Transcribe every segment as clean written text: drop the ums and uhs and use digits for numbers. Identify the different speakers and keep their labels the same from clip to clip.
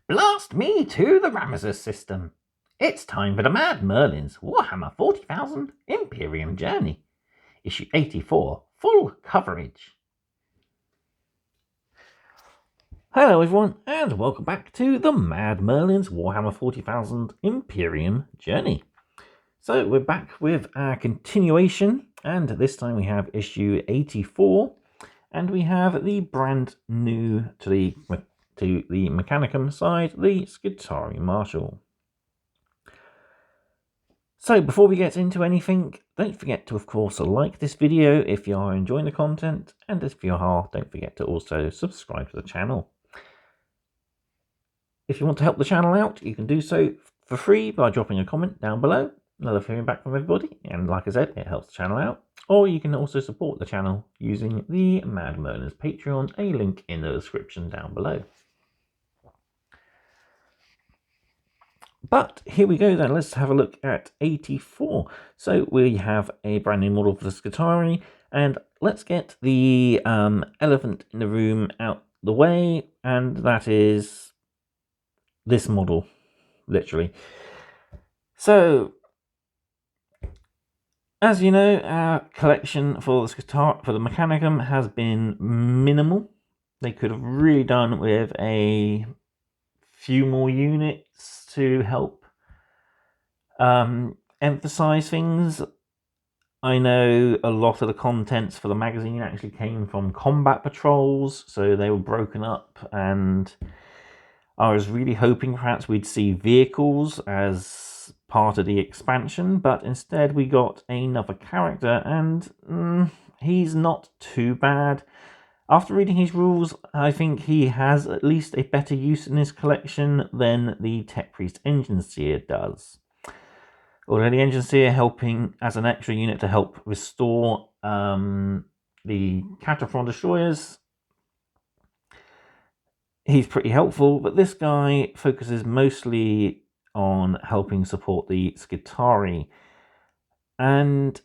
Speaker 1: Blast me to the Ramesses system. It's time for the Mad Merlins Warhammer 40,000 Imperium Journey. Issue 84, full coverage. Hello everyone, and welcome back to the Mad Merlins Warhammer 40,000 Imperium Journey. So we're back with our continuation, and this time we have issue 84, and we have the brand new to the Mechanicum side, the Skitarii Marshal. So before we get into anything, don't forget to of course like this video if you are enjoying the content, and if you are, don't forget to also subscribe to the channel. If you want to help the channel out, you can do so for free by dropping a comment down below. I love hearing back from everybody, and like I said, it helps the channel out. Or you can also support the channel using the Mad Merlins Patreon, a link in the description down below. But here we go then, let's have a look at 84. So we have a brand new model for the Skitarii, and let's get the elephant in the room out the way, and that is this model, literally. So, as you know, our collection for the Mechanicum has been minimal. They could have really done with a few more units to help emphasize things. I know a lot of the contents for the magazine actually came from combat patrols, so they were broken up, and I was really hoping perhaps we'd see vehicles as part of the expansion, but instead we got another character, and he's not too bad. After reading his rules, I think he has at least a better use in his collection than the Tech Priest Engine Seer does. Although the Engine Seer helping as an extra unit to help restore the Cataphrone Destroyers, he's pretty helpful, but this guy focuses mostly on helping support the Skitarii. And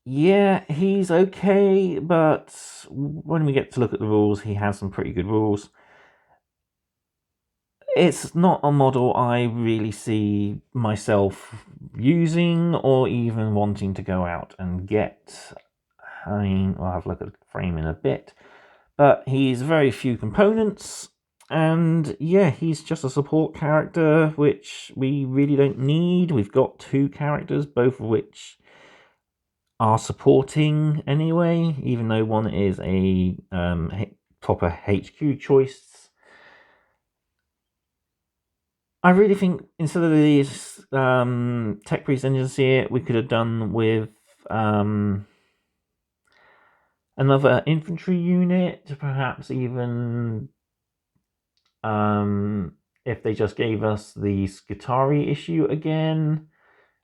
Speaker 1: yeah, he's okay, but when we get to look at the rules, he has some pretty good rules. It's not a model I really see myself using or even wanting to go out and get. I mean, I'll have a look at the frame in a bit, but he's very few components, and yeah, he's just a support character, which we really don't need. We've got two characters, both of which are supporting anyway, even though one is a proper HQ choice. I really think instead of these Tech Priest engines here, we could have done with another infantry unit, perhaps even if they just gave us the Skitarii issue again,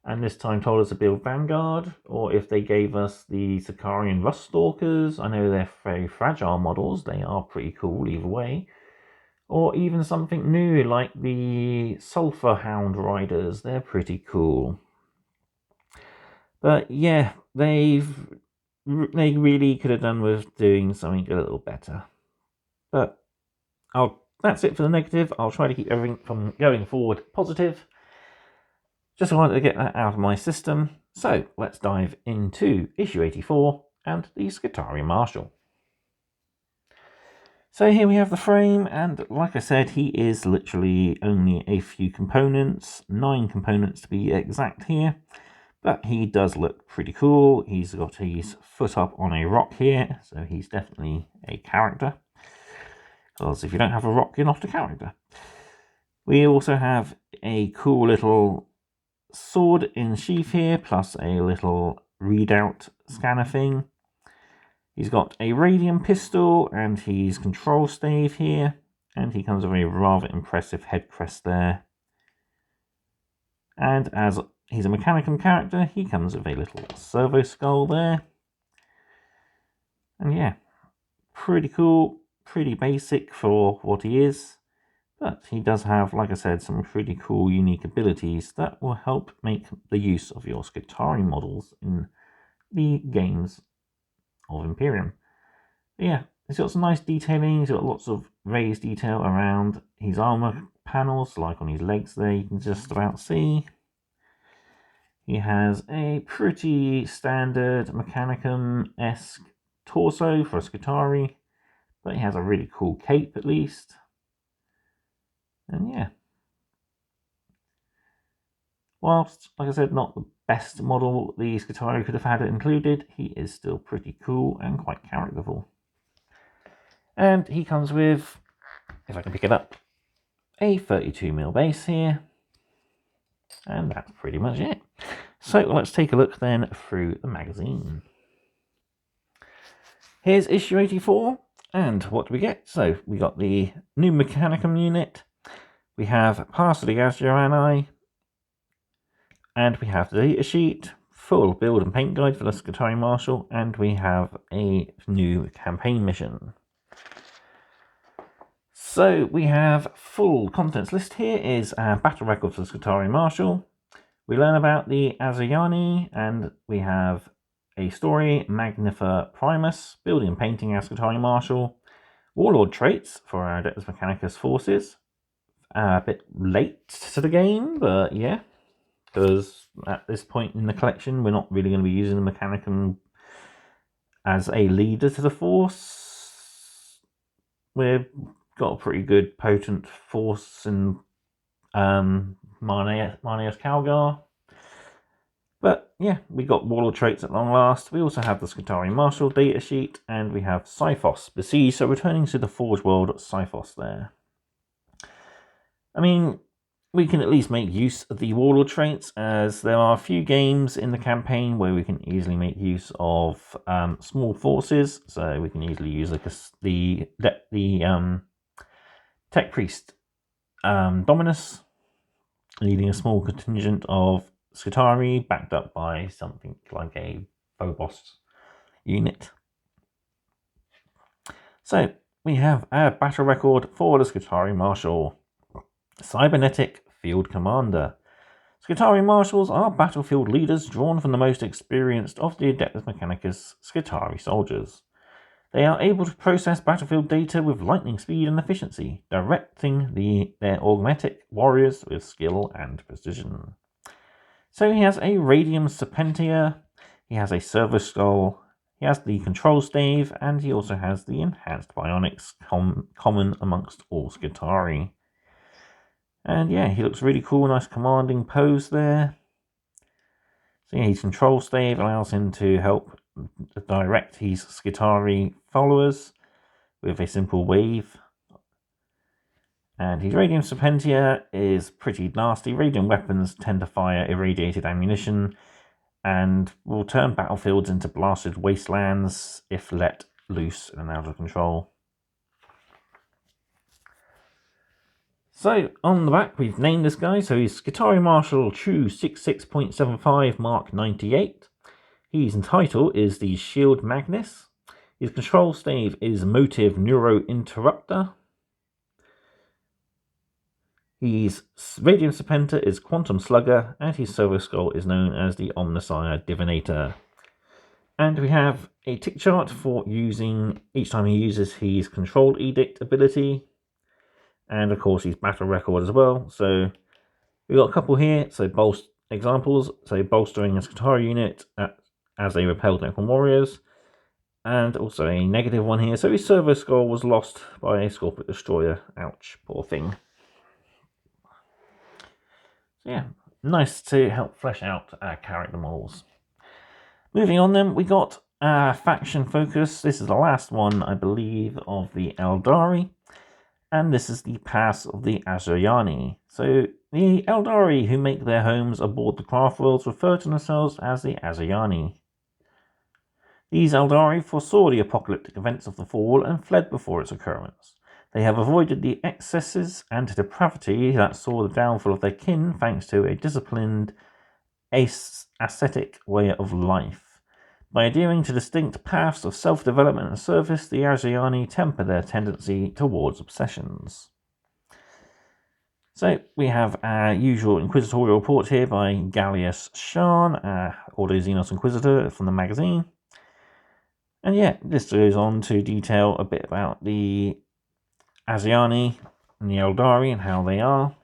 Speaker 1: and this time told us to build Vanguard, or if they gave us the Skarian Rust Stalkers. I know they're very fragile models, they are pretty cool either way. Or even something new like the Sulphur Hound Riders, they're pretty cool. But yeah, they really could have done with doing something a little better. But that's it for the negative. I'll try to keep everything from going forward positive. Just wanted to get that out of my system. So let's dive into issue 84 and the Skitarii Marshal. So here we have the frame, and like I said, he is literally only a few components, 9 components to be exact here, but he does look pretty cool. He's got his foot up on a rock here, so he's definitely a character, because if you don't have a rock, you're not a character. We also have a cool little sword in sheath here, plus a little readout scanner thing. He's got a radium pistol and his control stave here, and he comes with a rather impressive head crest there. And as he's a Mechanicum character, he comes with a little servo skull there. And yeah, pretty cool, pretty basic for what he is. But he does have, like I said, some pretty cool unique abilities that will help make the use of your Skitarii models in the games of Imperium. But yeah, he's got some nice detailing, he's got lots of raised detail around his armor panels, like on his legs there, you can just about see. He has a pretty standard Mechanicum-esque torso for a Skitarii, but he has a really cool cape at least. And yeah. Whilst, like I said, not the best model the Skitarii could have had it included, he is still pretty cool and quite characterful. And he comes with, if I can pick it up, a 32mm base here. And that's pretty much it. So let's take a look then through the magazine. Here's issue 84, and what do we get? So we got the new Mechanicum unit, we have Pass of the Asuryani, and we have the data sheet, full build and paint guide for the Skitarii Marshal, and we have a new campaign mission. So we have full contents list here is a battle record for the Skitarii Marshal. We learn about the Asuryani, and we have a story, Magnifer Primus, building and painting our Skitarii Marshal, Warlord traits for our Adeptus Mechanicus forces. A bit late to the game, but yeah, because at this point in the collection, we're not really going to be using the Mechanicum as a leader to the force. We've got a pretty good potent force in Marneus Calgar. But yeah, we got Warlord traits at long last. We also have the Skitarii Marshal data sheet, and we have Siphos besieged, so returning to the Forge world at Siphos there. I mean, we can at least make use of the Warlord traits, as there are a few games in the campaign where we can easily make use of small forces. So we can easily use like the Tech Priest Dominus, leading a small contingent of Skitarii, backed up by something like a Phobos unit. So we have a battle record for the Skitarii Marshal. Cybernetic Field Commander. Skitarii Marshals are battlefield leaders drawn from the most experienced of the Adeptus Mechanicus Skitarii soldiers. They are able to process battlefield data with lightning speed and efficiency, directing their augmetic warriors with skill and precision. So he has a Radium Serpentia, he has a Servo Skull, he has the Control Stave, and he also has the Enhanced Bionics common amongst all Skitarii. And yeah, he looks really cool, nice commanding pose there. So yeah, his Control Stave allows him to help direct his Skitarii followers with a simple wave. And his Radium Serpentia is pretty nasty. Radium weapons tend to fire irradiated ammunition and will turn battlefields into blasted wastelands if let loose and out of control. So on the back, we've named this guy. So he's Skitarii Marshal True 66.75 Mark 98. His title is the Shield Magnus. His control stave is Motive Neuro Interrupter. His Radium Serpenta is Quantum Slugger, and his Servo Skull is known as the Omnissiah Divinator. And we have a tick chart for using each time he uses his Control Edict ability, and of course his battle record as well. So we've got a couple here, so examples, so bolstering a Skitarii unit as they repelled Necron warriors, and also a negative one here. So his Servo Skull was lost by a Scorpic Destroyer. Ouch, poor thing. So yeah, nice to help flesh out our character models. Moving on then, we got faction focus. This is the last one, I believe, of the Eldari. And this is the Pass of the Asuryani. So the Eldari who make their homes aboard the craft worlds refer to themselves as the Asuryani. These Eldari foresaw the apocalyptic events of the fall and fled before its occurrence. They have avoided the excesses and depravity that saw the downfall of their kin thanks to a disciplined, ascetic way of life. By adhering to distinct paths of self-development and service, the Asuryani temper their tendency towards obsessions. So we have our usual inquisitorial report here by Gallius Shan, Ordo Xenos Inquisitor from the magazine. And yeah, this goes on to detail a bit about the Asuryani, and the Eldari and how they are.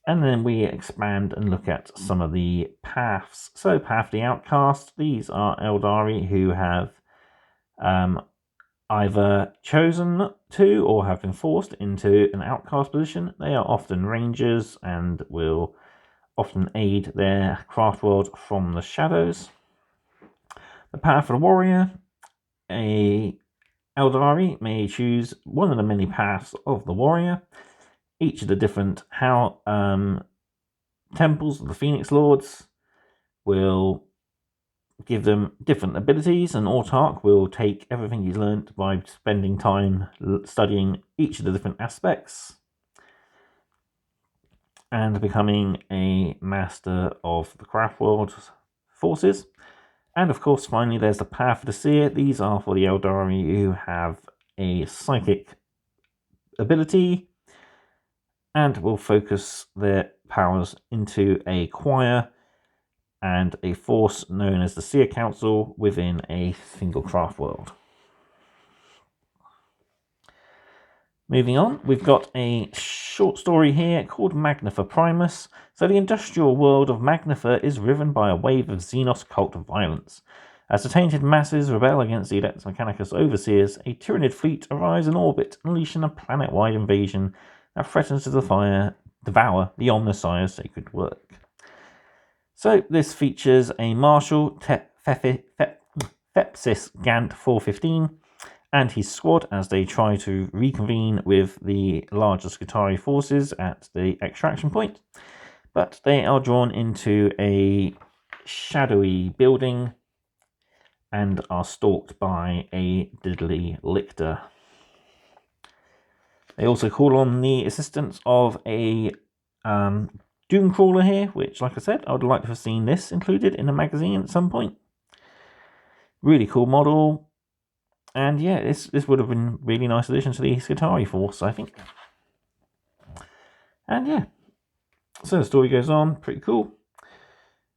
Speaker 1: And then we expand and look at some of the paths. So Path of the Outcast, these are Eldari who have either chosen to or have been forced into an outcast position. They are often rangers and will often aid their craft world from the shadows. The Path of the Warrior, a Eldari may choose one of the many paths of the warrior. Each of the different temples of the Phoenix Lords will give them different abilities, and Autarch will take everything he's learnt by spending time studying each of the different aspects and becoming a master of the craft world forces. And of course, finally, there's the Path of the Seer. These are for the Eldari who have a psychic ability and will focus their powers into a choir and a force known as the Seer Council within a single craft world. Moving on, we've got a short story here called Magnifer Primus. So the industrial world of Magnifer is riven by a wave of Xenos cult violence. As the tainted masses rebel against the Lex Mechanicus overseers, a Tyranid fleet arrives in orbit, unleashing a planet-wide invasion that threatens to devour the Omnissiah's sacred work. So this features a Marshal, Thepsis Gant 415, and his squad as they try to reconvene with the larger Skitarii forces at the extraction point. But they are drawn into a shadowy building and are stalked by a diddly lictor. They also call on the assistance of a Doomcrawler here, which, like I said, I would like to have seen this included in a magazine at some point. Really cool model. And yeah, this would have been a really nice addition to the Skitarii force, I think. And yeah, so the story goes on, pretty cool.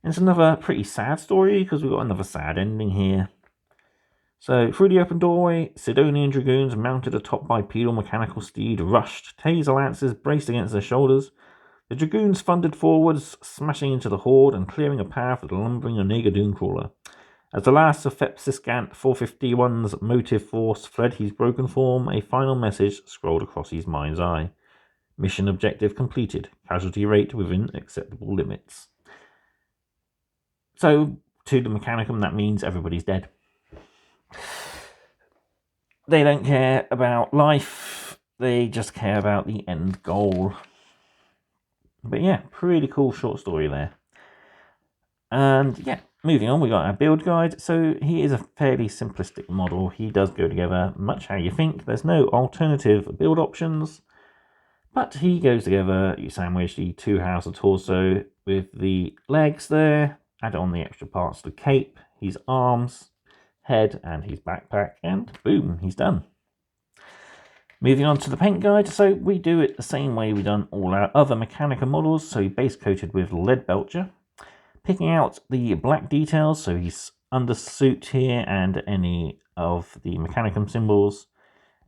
Speaker 1: And it's another pretty sad story, because we've got another sad ending here. So, through the open doorway, Sidonian dragoons mounted atop bipedal mechanical steed rushed, taser lances braced against their shoulders. The dragoons thundered forwards, smashing into the horde and clearing a path for the lumbering Omega Doomcrawler. As the last of Thepsis Gant 451's motive force fled his broken form, a final message scrolled across his mind's eye. Mission objective completed. Casualty rate within acceptable limits. So, to the Mechanicum, that means everybody's dead. They don't care about life, they just care about the end goal. But yeah, pretty cool short story there. And yeah, moving on, we got our build guide. So he is a fairly simplistic model. He does go together much how you think. There's no alternative build options, but he goes together. You sandwich the two halves of torso with the legs there, add on the extra parts of the cape, his arms, head, and his backpack, and boom, he's done. Moving on to the paint guide, so we do it the same way we've done all our other Mechanica models, so base coated with lead belcher. Picking out the black details, so his undersuit here and any of the Mechanicum symbols,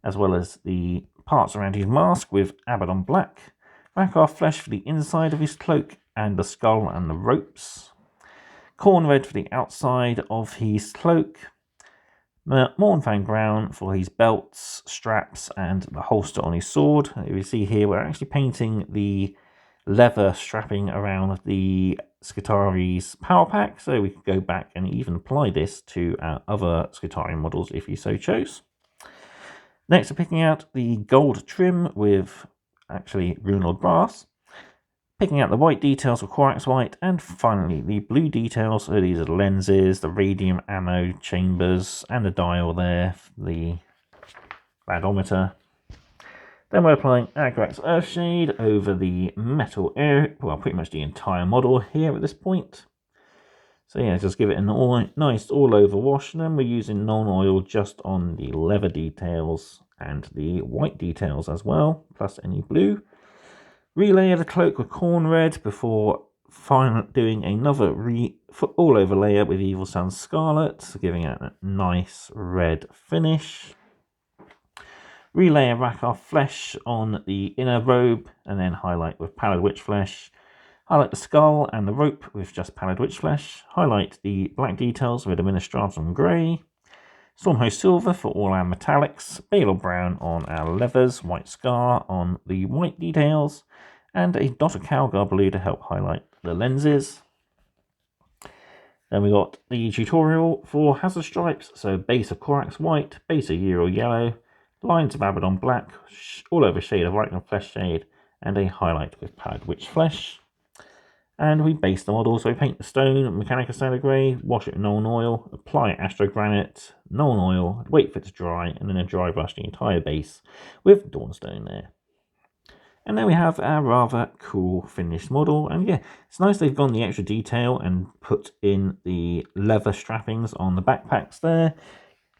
Speaker 1: as well as the parts around his mask with Abaddon black. Rakarth flesh for the inside of his cloak and the skull and the ropes. Corn red for the outside of his cloak. Mornfang brown for his belts, straps, and the holster on his sword. If you see here, we're actually painting the leather strapping around the Skitarii's power pack, so we could go back and even apply this to our other Skitarii models if you so chose. Next, we're picking out the gold trim with actually Runelord brass. Picking out the white details with Corax white, and finally the blue details. So these are the lenses, the radium ammo chambers, and the dial there, the radometer. Then we're applying Agrax Earthshade over the metal air, well, pretty much the entire model here at this point. So yeah, just give it a nice all-over wash, and then we're using non-oil just on the leather details and the white details as well, plus any blue. Relayer the cloak with corn red before doing another all-over layer with Evil Sun's Scarlet, giving it a nice red finish. Relay a rack of flesh on the inner robe and then highlight with pallid witch flesh. Highlight the skull and the rope with just pallid witch flesh. Highlight the black details with administratum grey. Stormhost silver for all our metallics. Balor brown on our leathers. White scar on the white details. And a dot of Calgar blue to help highlight the lenses. Then we got the tutorial for hazard stripes. So base of Corax white, base of Ural yellow, lines of Abaddon black, all over shade of Arachnon flesh shade, and a highlight with pallid witch flesh. And we base the model, so we paint the stone, Mechanicus standard grey, wash it with Nuln oil, apply astrogranite, Nuln oil, wait for it to dry, and then dry brush the entire base with Dawnstone there. And then we have our rather cool finished model, and yeah, it's nice they've gone the extra detail and put in the leather strappings on the backpacks there.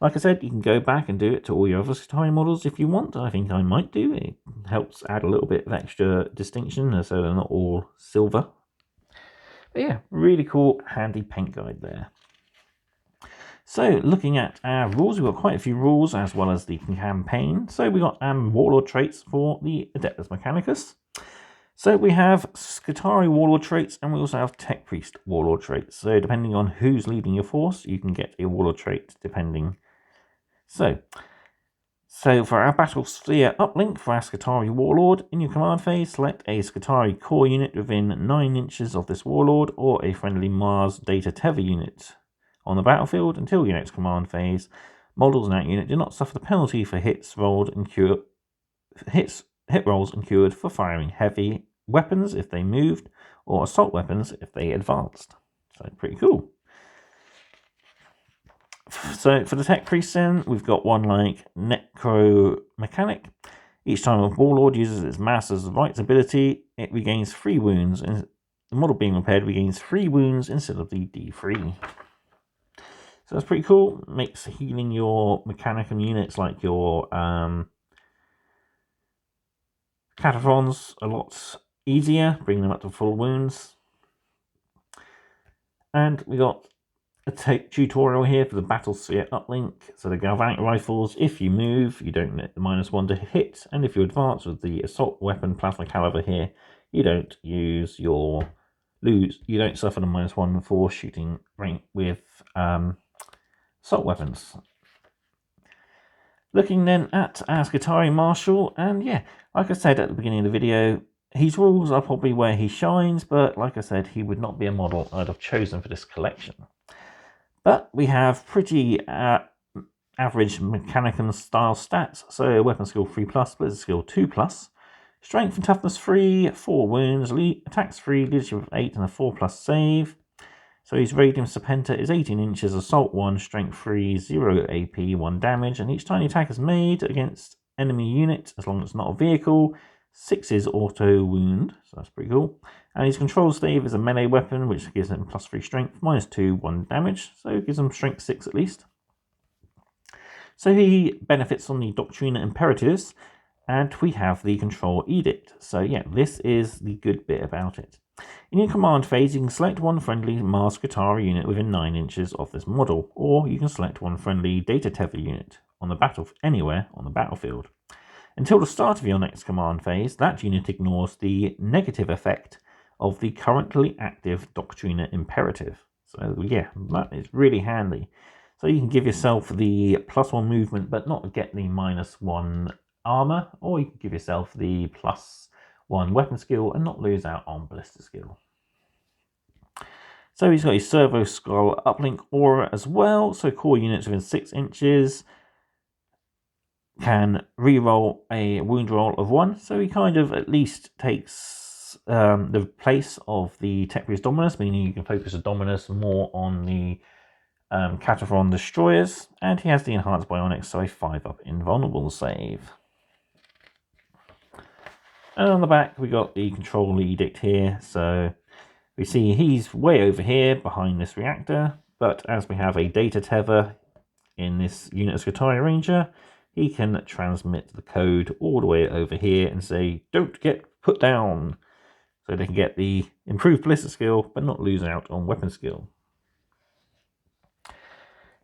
Speaker 1: Like I said, you can go back and do it to all your other Skitarii models if you want. I think I might do. It helps add a little bit of extra distinction so they're not all silver. But yeah, really cool, handy paint guide there. So, looking at our rules, we've got quite a few rules as well as the campaign. So, we've got Warlord traits for the Adeptus Mechanicus. So, we have Skitarii Warlord traits and we also have Tech Priest Warlord traits. So, depending on who's leading your force, you can get a Warlord trait depending. So for our Battle Sphere uplink for our Skitarii Warlord, in your command phase, select a Skitarii core unit within 9 inches of this Warlord or a friendly Mars data tether unit on the battlefield until your next command phase. Models in that unit do not suffer the penalty for hit rolls incurred for firing heavy weapons if they moved or assault weapons if they advanced. So pretty cool. So for the Tech Priest then, we've got one like Necro Mechanic. Each time a Warlord uses its Master's Rights ability, it regains 3 wounds, and the model being repaired regains 3 wounds instead of the D3. So that's pretty cool. Makes healing your Mechanicum units like your Cataphrons a lot easier, bringing them up to full wounds. And we got a tutorial here for the Battle Sphere uplink. So the Galvanic Rifles, if you move, you don't get the -1 to hit, and if you advance with the Assault Weapon Plasma Caliber here, you don't use you don't suffer the -1 for shooting with assault weapons. Looking then at our Skitarii Marshal, and yeah, like I said at the beginning of the video, his rules are probably where he shines, but like I said, he would not be a model I'd have chosen for this collection. But we have pretty average Mechanicum style stats. So weapon skill 3+, blizzard skill 2+, strength and toughness 3, 4 wounds, attacks 3, leadership of 8, and a 4+ save. So his radium serpenta is 18 inches, assault 1, strength 3, 0 AP, 1 damage, and each time the attack is made against enemy unit, as long as it's not a vehicle, 6 is auto wound, so that's pretty cool. And his control stave is a melee weapon, which gives him +3 strength, -2, 1 damage, so it gives him strength 6 at least. So he benefits from the Doctrina Imperatives, and we have the Control Edict. So yeah, this is the good bit about it. In your command phase, you can select one friendly Mars Skitarii unit within 9 inches of this model, or you can select one friendly Data Tether unit anywhere on the battlefield. Until the start of your next command phase, that unit ignores the negative effect of the currently active Doctrina Imperative. So yeah, that is really handy. So you can give yourself the +1 movement, but not get the -1 armor, or you can give yourself the +1 weapon skill and not lose out on ballista skill. So he's got his Servo Skull uplink aura as well. So core units within 6 inches can re-roll a wound roll of 1. So he kind of at least takes the place of the Tech Priest Dominus, meaning you can focus the Dominus more on the Cataphron Destroyers. And he has the Enhanced Bionics, so a 5-up invulnerable save. And on the back, we got the Control Edict here. So we see he's way over here behind this reactor. But as we have a data tether in this unit of Skitarii Ranger, he can transmit the code all the way over here and say, "Don't get put down." So they can get the improved ballista skill, but not lose out on weapon skill.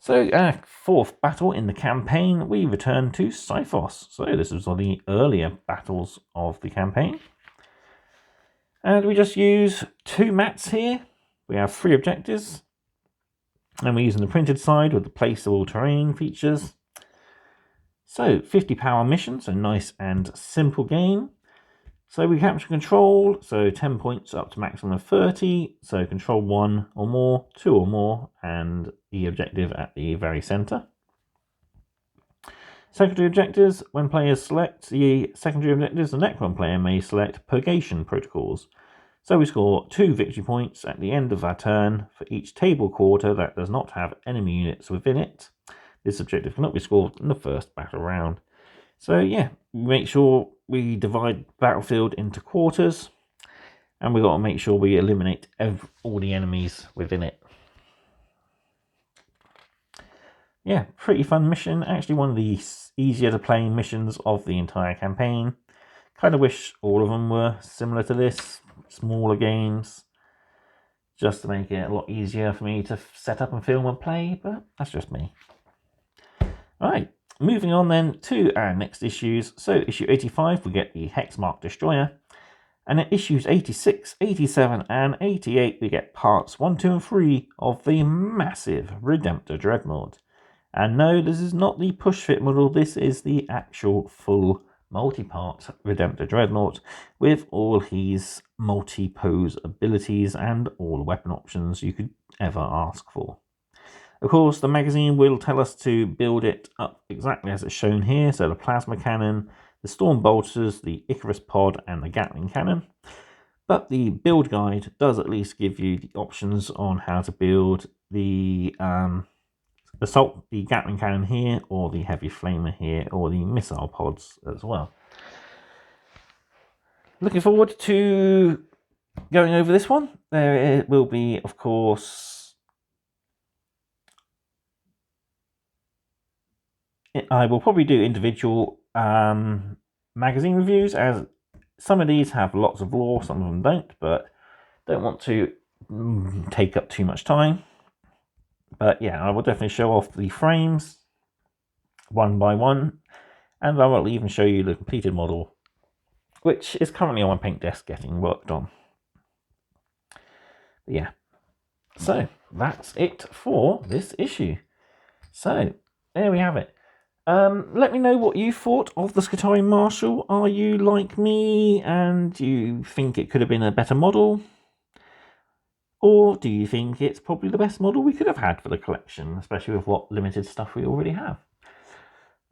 Speaker 1: So our fourth battle in the campaign, we return to Scyphos. So this was one of the earlier battles of the campaign. And we just use 2 mats here. We have 3 objectives. And we're using the printed side with the placeable terrain features. So 50 power mission, so nice and simple game. So we capture control, so 10 points up to maximum of 30. So control 1 or more, 2 or more, and the objective at the very centre. Secondary objectives, when players select the secondary objectives, the next one player may select purgation protocols. So we score 2 victory points at the end of our turn for each table quarter that does not have enemy units within it. This objective cannot be scored in the first battle round. So yeah, make sure we divide battlefield into quarters, and we've got to make sure we eliminate all the enemies within it. Yeah, pretty fun mission. Actually one of the easier to play missions of the entire campaign. Kind of wish all of them were similar to this, smaller games, just to make it a lot easier for me to set up and film and play, but that's just me. Alright, moving on then to our next issues. So issue 85, we get the Hexmark Destroyer. And at issues 86, 87 and 88, we get parts 1, 2 and 3 of the massive Redemptor Dreadnought. And no, this is not the push-fit model, this is the actual full multi-part Redemptor Dreadnought with all his multi-pose abilities and all the weapon options you could ever ask for. Of course, the magazine will tell us to build it up exactly as it's shown here, so the plasma cannon, the storm bolters, the Icarus pod and the Gatling cannon. But the build guide does at least give you the options on how to build the Gatling cannon here, or the heavy flamer here, or the missile pods as well. Looking forward to going over this one. There will be, of course, I will probably do individual magazine reviews, as some of these have lots of lore, some of them don't, but don't want to take up too much time. But yeah, I will definitely show off the frames one by one, and I will even show you the completed model, which is currently on my paint desk getting worked on. But yeah, so that's it for this issue. So there we have it. Let me know what you thought of the Skitarii Marshal. Are you like me and you think it could have been a better model? Or do you think it's probably the best model we could have had for the collection, especially with what limited stuff we already have?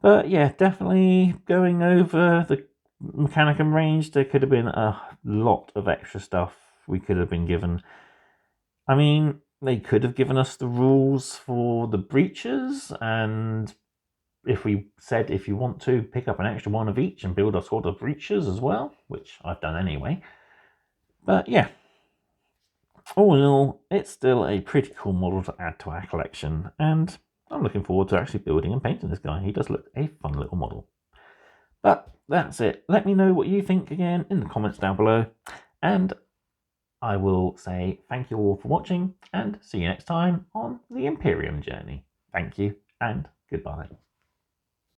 Speaker 1: But yeah, definitely going over the Mechanicum range, there could have been a lot of extra stuff we could have been given. I mean, they could have given us the rules for the breaches, and if we said if you want to pick up an extra one of each and build a sort of breaches as well, which I've done anyway. But yeah, all in all, it's still a pretty cool model to add to our collection, and I'm looking forward to actually building and painting this guy. He does look a fun little model. But that's it. Let me know what you think again in the comments down below, and I will say thank you all for watching, and see you next time on the Imperium journey. Thank you, and goodbye.